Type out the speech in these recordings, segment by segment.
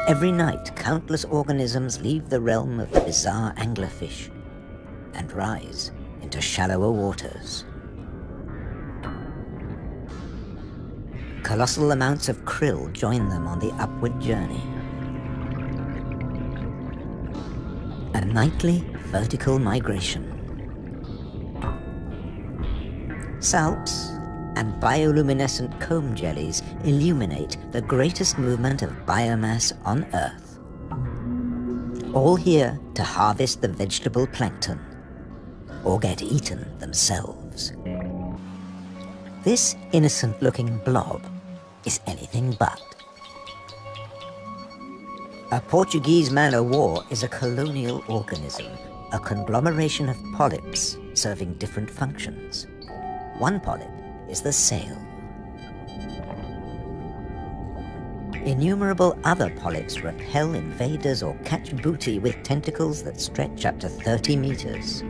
Every night, countless organisms leave the realm of the bizarre anglerfish and rise into shallower waters. Colossal amounts of krill join them on the upward journey. A nightly vertical migration. Salps and bioluminescent comb jellies illuminate the greatest movement of biomass on Earth. All here to harvest the vegetable plankton, or get eaten themselves. This innocent-looking blob is anything but. A Portuguese man-o'-war is a colonial organism, a conglomeration of polyps serving different functions. One polyp is the sail. Innumerable other polyps repel invaders or catch booty with tentacles that stretch up to 30 meters.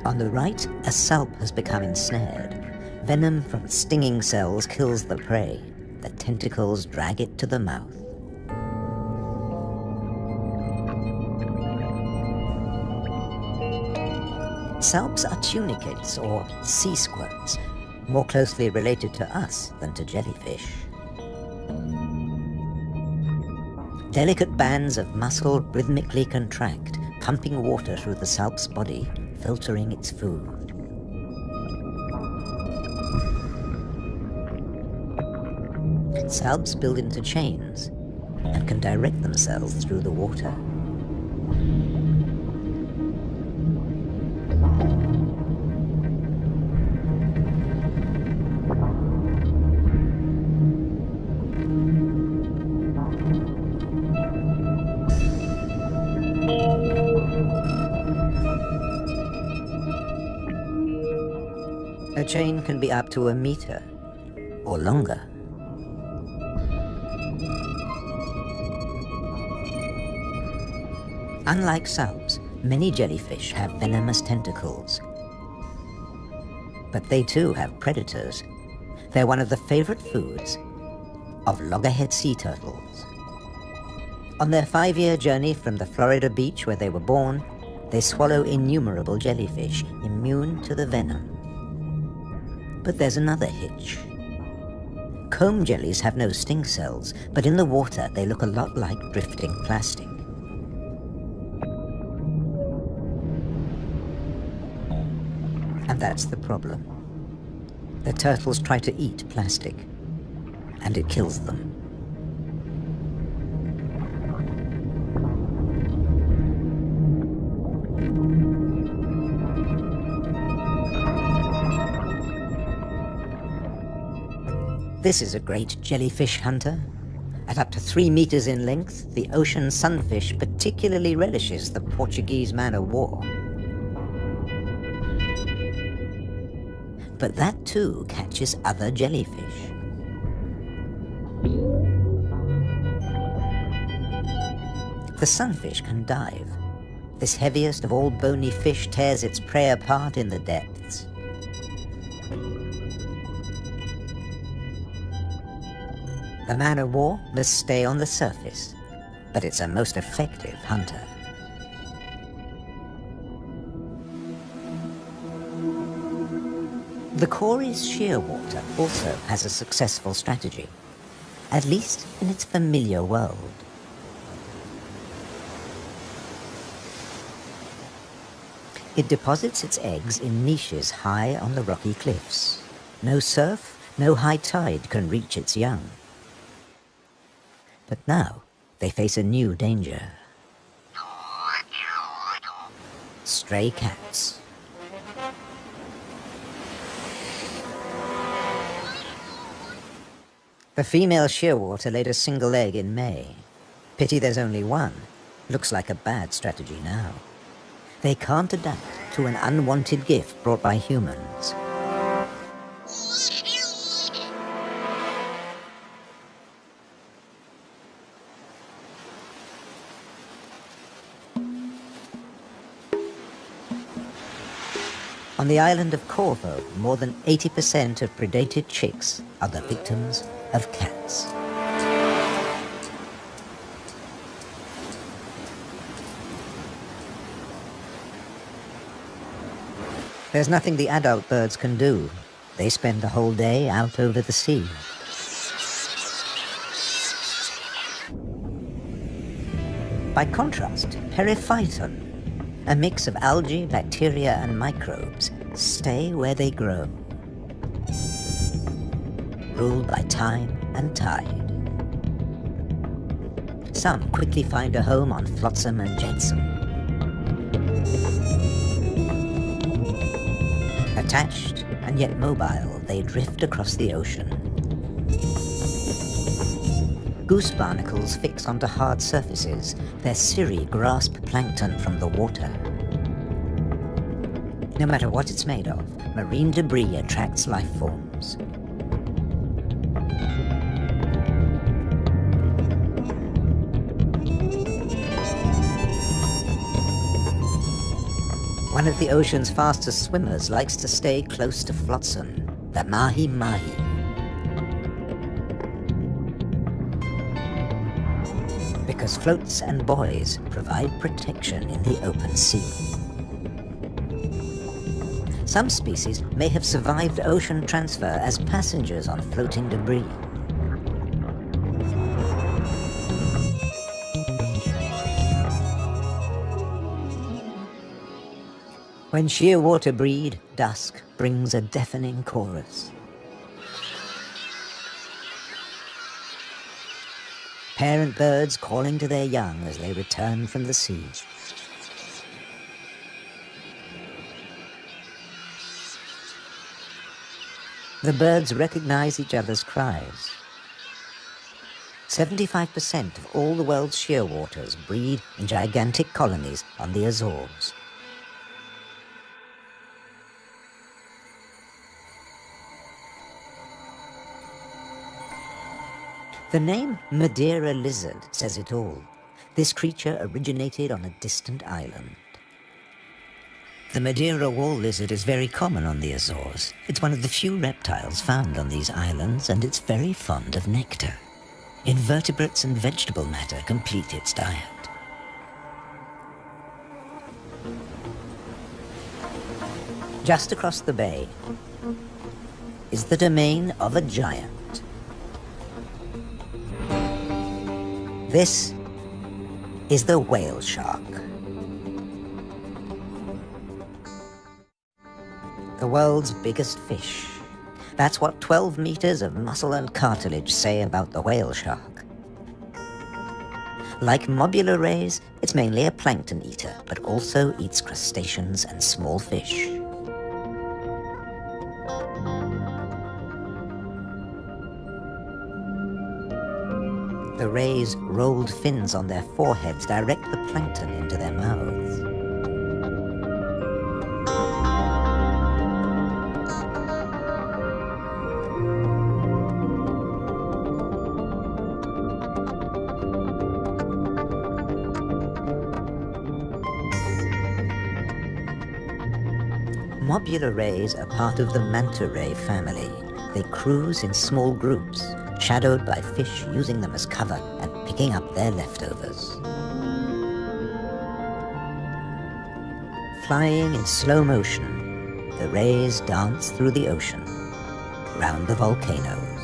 On the right, a salp has become ensnared. Venom from stinging cells kills the prey. The tentacles drag it to the mouth. Salps are tunicates or sea squirts, more closely related to us than to jellyfish. Delicate bands of muscle rhythmically contract, pumping water through the salp's body, filtering its food. Salps build into chains and can direct themselves through the water. A chain can be up to a meter or longer. Unlike salps, many jellyfish have venomous tentacles. But they too have predators. They're one of the favorite foods of loggerhead sea turtles. On their 5-year journey from the Florida beach where they were born, they swallow innumerable jellyfish, immune to the venom. But there's another hitch. Comb jellies have no sting cells, but in the water they look a lot like drifting plastic. And that's the problem. The turtles try to eat plastic, and it kills them. This is a great jellyfish hunter. At up to 3 meters in length, the ocean sunfish particularly relishes the Portuguese man-o'-war. But that too catches other jellyfish. The sunfish can dive. This heaviest of all bony fish tears its prey apart in the depths. The man-o'-war must stay on the surface, but it's a most effective hunter. The Cory's shearwater also has a successful strategy, at least in its familiar world. It deposits its eggs in niches high on the rocky cliffs. No surf, no high tide can reach its young. But now they face a new danger. Stray cats. The female shearwater laid a single egg in May. Pity there's only one. Looks like a bad strategy now. They can't adapt to an unwanted gift brought by humans. On the island of Corvo, more than 80% of predated chicks are the victims of cats. There's nothing the adult birds can do. They spend the whole day out over the sea. By contrast, periphyton, a mix of algae, bacteria and microbes, stay where they grow, ruled by time and tide. Some quickly find a home on flotsam and jetsam. Attached and yet mobile, they drift across the ocean. Goose barnacles fix onto hard surfaces. Their cirri grasp plankton from the water. No matter what it's made of, marine debris attracts life forms. One of the ocean's fastest swimmers likes to stay close to flotsam, the mahi-mahi. Because floats and buoys provide protection in the open sea. Some species may have survived ocean transfer as passengers on floating debris. When shearwater breed, dusk brings a deafening chorus. Parent birds calling to their young as they return from the sea. The birds recognize each other's cries. 75% of all the world's shearwaters breed in gigantic colonies on the Azores. The name Madeira lizard says it all. This creature originated on a distant island. The Madeira wall lizard is very common on the Azores. It's one of the few reptiles found on these islands, and it's very fond of nectar. Invertebrates and vegetable matter complete its diet. Just across the bay is the domain of a giant. This is the whale shark. The world's biggest fish. That's what 12 meters of muscle and cartilage say about the whale shark. Like mobula rays, it's mainly a plankton eater, but also eats crustaceans and small fish. The rays' rolled fins on their foreheads direct the plankton into their mouths. Mobula rays are part of the manta ray family. They cruise in small groups, shadowed by fish using them as cover and picking up their leftovers. Flying in slow motion, the rays dance through the ocean, round the volcanoes.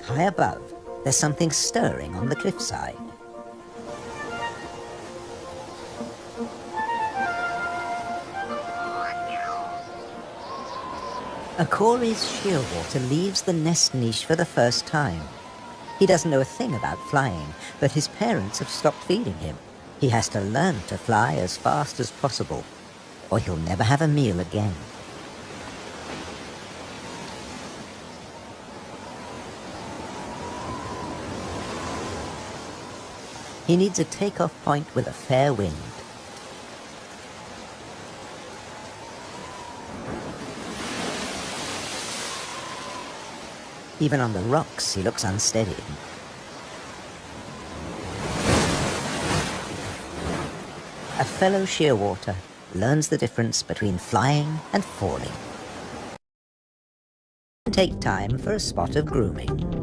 High above, there's something stirring on the cliffside. A Corey's shearwater leaves the nest niche for the first time. He doesn't know a thing about flying, but his parents have stopped feeding him. He has to learn to fly as fast as possible, or he'll never have a meal again. He needs a takeoff point with a fair wind. Even on the rocks, he looks unsteady. A fellow shearwater learns the difference between flying and falling. Take time for a spot of grooming.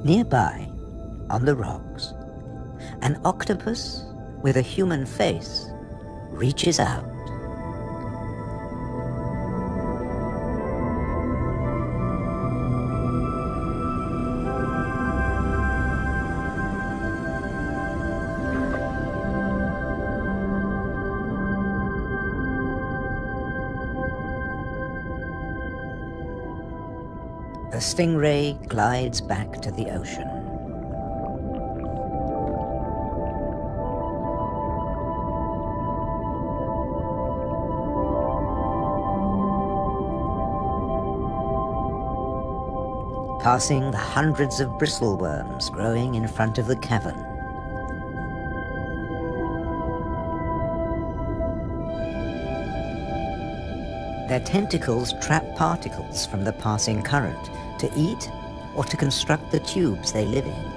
Nearby, on the rocks, an octopus with a human face reaches out. The stingray glides back to the ocean. Passing the hundreds of bristleworms growing in front of the cavern. Their tentacles trap particles from the passing current to eat or to construct the tubes they live in.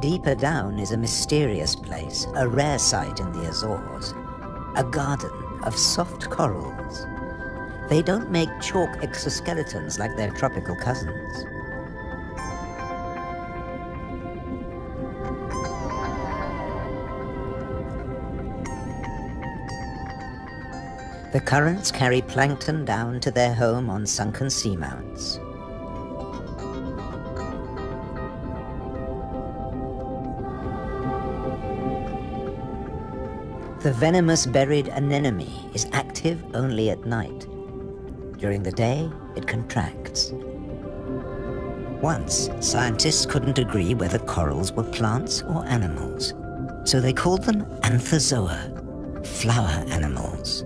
Deeper down is a mysterious place, a rare sight in the Azores, a garden of soft corals. They don't make chalk exoskeletons like their tropical cousins. The currents carry plankton down to their home on sunken seamounts. The venomous buried anemone is active only at night. During the day, it contracts. Once, scientists couldn't agree whether corals were plants or animals, so they called them anthozoa, flower animals.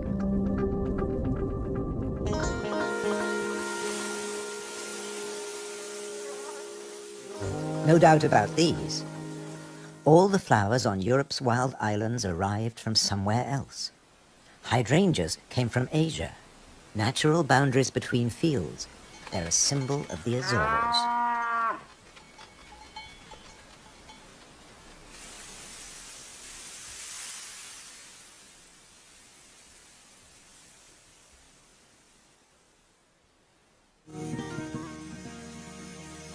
No doubt about these. All the flowers on Europe's wild islands arrived from somewhere else. Hydrangeas came from Asia. Natural boundaries between fields. They're a symbol of the Azores.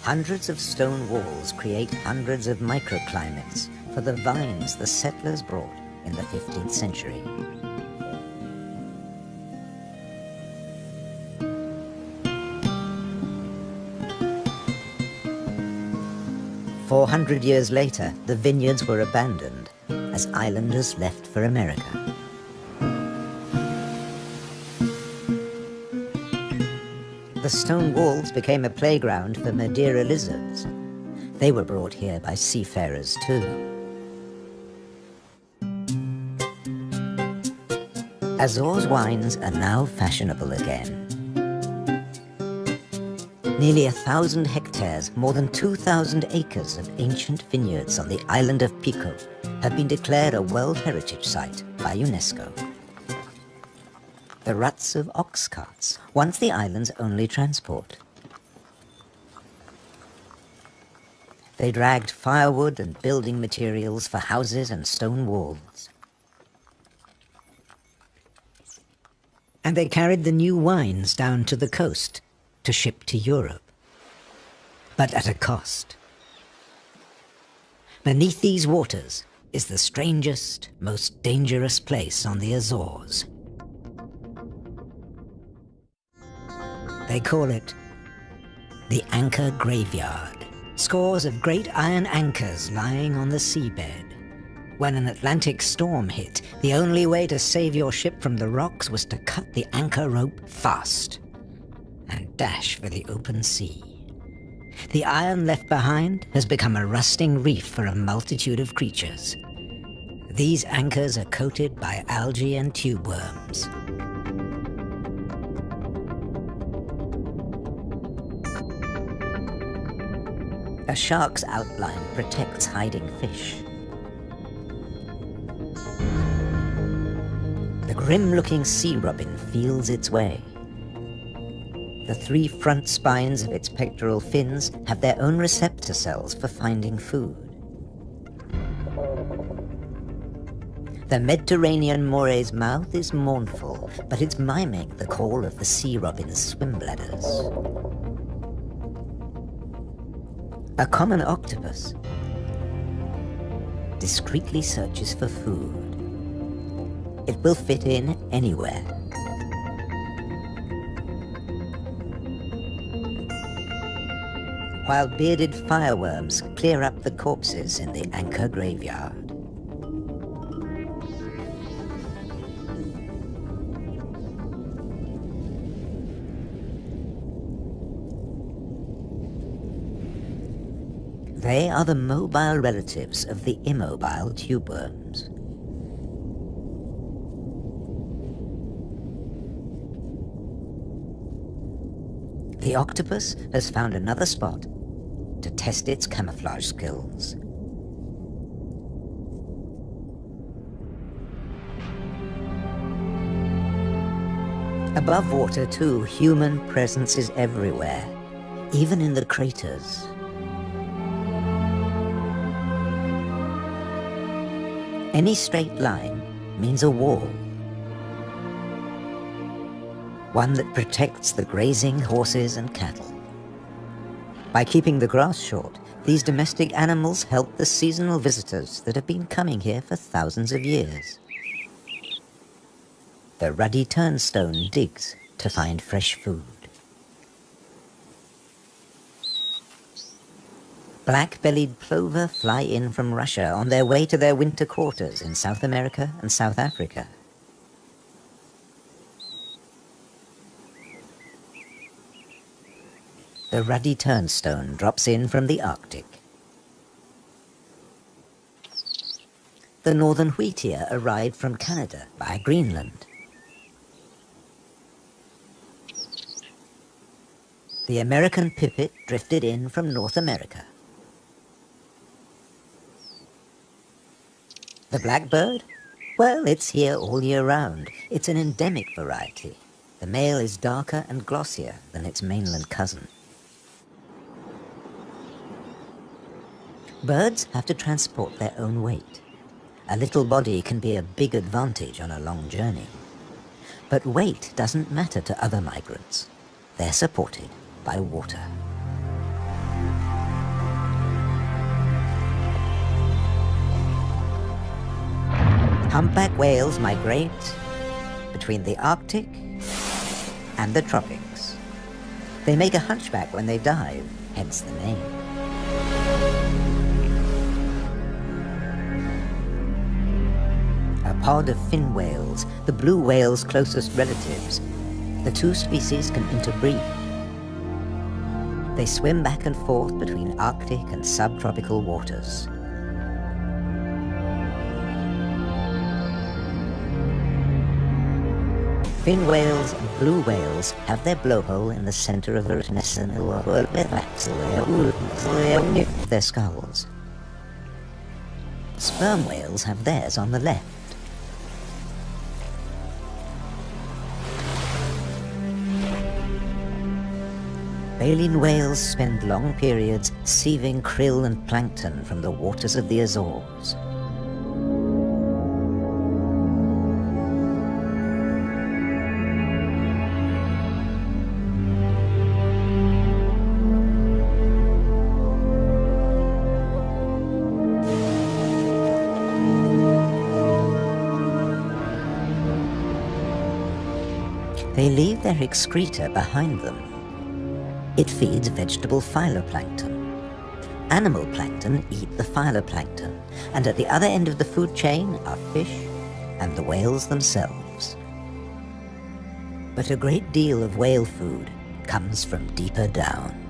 Hundreds of stone walls create hundreds of microclimates for the vines the settlers brought in the 15th century. "400 years later, the vineyards were abandoned as islanders left for America. The stone walls became a playground for Madeira lizards. They were brought here by seafarers too. Azores wines are now fashionable again. Nearly 1,000 hectares, more than 2,000 acres of ancient vineyards on the island of Pico have been declared a World Heritage Site by UNESCO. The ruts of ox carts, once the island's only transport. They dragged firewood and building materials for houses and stone walls. And they carried the new wines down to the coast to ship to Europe, but at a cost. Beneath these waters is the strangest, most dangerous place on the Azores. They call it the Anchor Graveyard. Scores of great iron anchors lying on the seabed. When an Atlantic storm hit, the only way to save your ship from the rocks was to cut the anchor rope fast. and dash for the open sea. The iron left behind has become a rusting reef for a multitude of creatures. These anchors are coated by algae and tube worms. A shark's outline protects hiding fish. The grim-looking sea robin feels its way. The 3 front spines of its pectoral fins have their own receptor cells for finding food. The Mediterranean moray's mouth is mournful, but it's miming the call of the sea robin's swim bladders. A common octopus discreetly searches for food. It will fit in anywhere. While bearded fireworms clear up the corpses in the anchor graveyard. They are the mobile relatives of the immobile tube worms. The octopus has found another spot to test its camouflage skills. Above water, too, human presence is everywhere, even in the craters. Any straight line means a wall. One that protects the grazing horses and cattle. By keeping the grass short, these domestic animals help the seasonal visitors that have been coming here for thousands of years. The ruddy turnstone digs to find fresh food. Black-bellied plover fly in from Russia on their way to their winter quarters in South America and South Africa. The ruddy turnstone drops in from the Arctic. The northern wheatear arrived from Canada via Greenland. The American pipit drifted in from North America. The blackbird? Well, it's here all year round. It's an endemic variety. The male is darker and glossier than its mainland cousin. Birds have to transport their own weight. A little body can be a big advantage on a long journey. But weight doesn't matter to other migrants. They're supported by water. Humpback whales migrate between the Arctic and the tropics. They make a hunchback when they dive, hence the name. A pod of fin whales, the blue whale's closest relatives, the 2 species can interbreed. They swim back and forth between Arctic and subtropical waters. Fin whales and blue whales have their blowhole in the center of their skulls. Sperm whales have theirs on the left. Baleen whales spend long periods sieving krill and plankton from the waters of the Azores. They leave their excreta behind them. It feeds vegetable phytoplankton. Animal plankton eat the phytoplankton, and at the other end of the food chain are fish and the whales themselves. But a great deal of whale food comes from deeper down.